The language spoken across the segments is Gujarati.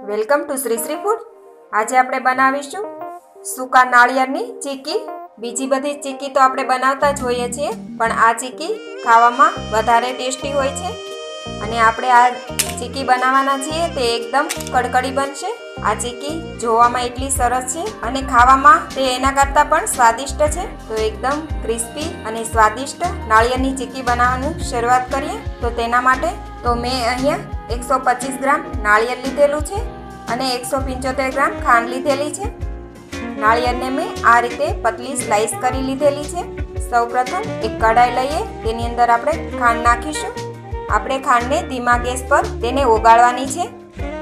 Welcome to Shri Shri food. આજે આપણે બનાવીશું સૂકા નાળિયેરની ચીકી। બીજી બધી ચીકી તો આપણે બનાવતા જ હોઈએ છીએ, પણ આ ચીકી ખાવામાં વધારે ટેસ્ટી હોય છે અને આપણે આ ચીકી બનાવવાના છીએ તે એકદમ કડકડી બનશે। આ ચીકી જોવામાં એટલી સરસ છે અને ખાવામાં તે એના કરતાં પણ સ્વાદિષ્ટ છે। તો એકદમ ક્રિસ્પી અને સ્વાદિષ્ટ નાળિયેરની ચીકી બનાવવાની શરૂઆત કરીએ। તો તેના માટે તો મેં અહીંયા 125 ગ્રામ નાળિયેર લીધેલું છે અને 175 ગ્રામ ખાંડ લીધેલી છે। નાળિયેરને મેં આ રીતે પતલી સ્લાઈસ કરી લીધેલી છે। સૌપ્રથમ એક કઢાઈ લઈએ, તેની અંદર આપણે ખાંડ નાખીશું। આપણે ખાંડને ધીમા ગેસ પર તેને ઓગાળવાની છે,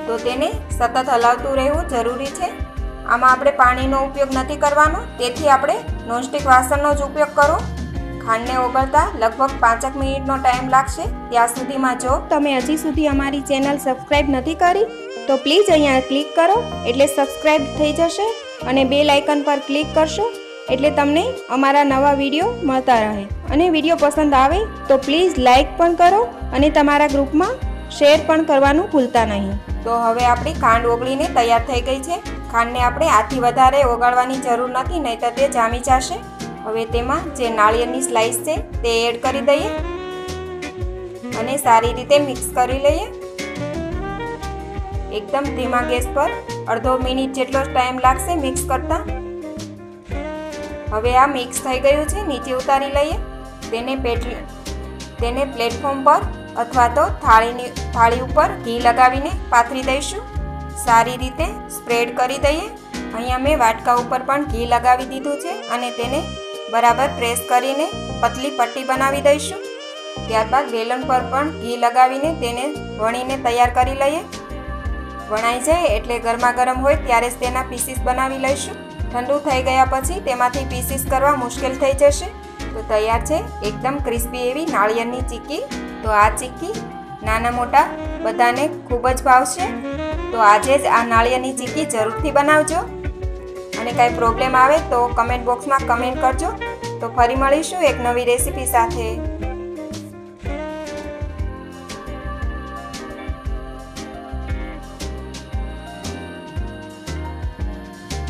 તો તેને સતત હલાવતું રહેવું જરૂરી છે। આમાં આપણે પાણીનો ઉપયોગ નથી કરવાનો, તેથી આપણે નોનસ્ટિક વાસણનો જ ઉપયોગ કરો। ખાંડને ઓગળતા લગભગ 5 મિનિટનો ટાઈમ લાગશે। ત્યાં સુધીમાં જો તમે હજી સુધી અમારી ચેનલ સબસ્ક્રાઈબ નથી કરી તો પ્લીઝ અહીંયા ક્લિક કરો એટલે સબસ્ક્રાઈબ થઈ જશે અને બેલ આઇકન પર ક્લિક કરશો એટલે તમને અમારા નવા વિડીયો મળતા રહે। અને વિડીયો પસંદ આવે તો પ્લીઝ લાઈક પણ કરો અને તમારા ગ્રુપમાં શેર પણ કરવાનું ભૂલતા નહીં। તો હવે આપણી ખાંડ ઓગળીને તૈયાર થઈ ગઈ છે। ખાંડને આપણે આથી વધારે ઓગાળવાની જરૂર નથી, નહીં તો તે જામી જશે। હવે તેમાં જે નાળિયેરની સ્લાઈસ છે તે એડ કરી દઈએ અને સારી રીતે મિક્સ કરી લઈએ। એકદમ ધીમા ગેસ પર અડધો મિનિટ જેટલો ટાઈમ લાગશે મિક્સ કરતા। હવે આ મિક્સ થઈ ગયું છે, નીચે ઉતારી લઈએ। તેને પ્લેટફોર્મ પર અથવા તો થાળી ઉપર ઘી લગાવીને પાથરી દઈશું। સારી રીતે સ્પ્રેડ કરી દઈએ। અહીંયા મેં વાટકા ઉપર પણ ઘી લગાવી દીધું છે અને તેને બરાબર પ્રેસ કરીને પતલી પટ્ટી બનાવી દઈશું। ત્યારબાદ વેલણ પર પણ ઘી લગાવીને તેને વણીને તૈયાર કરી લઈએ। વણાઈ જાય એટલે ગરમા ગરમ હોય ત્યારે જ તેના પીસીસ બનાવી લઈશું। ઠંડુ થઈ ગયા પછી તેમાંથી પીસીસ કરવા મુશ્કેલ થઈ જશે। તો તૈયાર છે એકદમ ક્રિસ્પી એવી નાળિયેરની ચીકી। તો આ ચીકી નાના મોટા બધાને ખૂબ જ ભાવશે। તો આજે જ આ નાળિયેરની ચીકી જરૂરથી બનાવજો અને કાંઈ પ્રોબ્લેમ આવે તો કમેન્ટ બોક્સમાં કમેન્ટ કરજો। તો ફરી મળીશું એક નવી રેસીપી સાથે।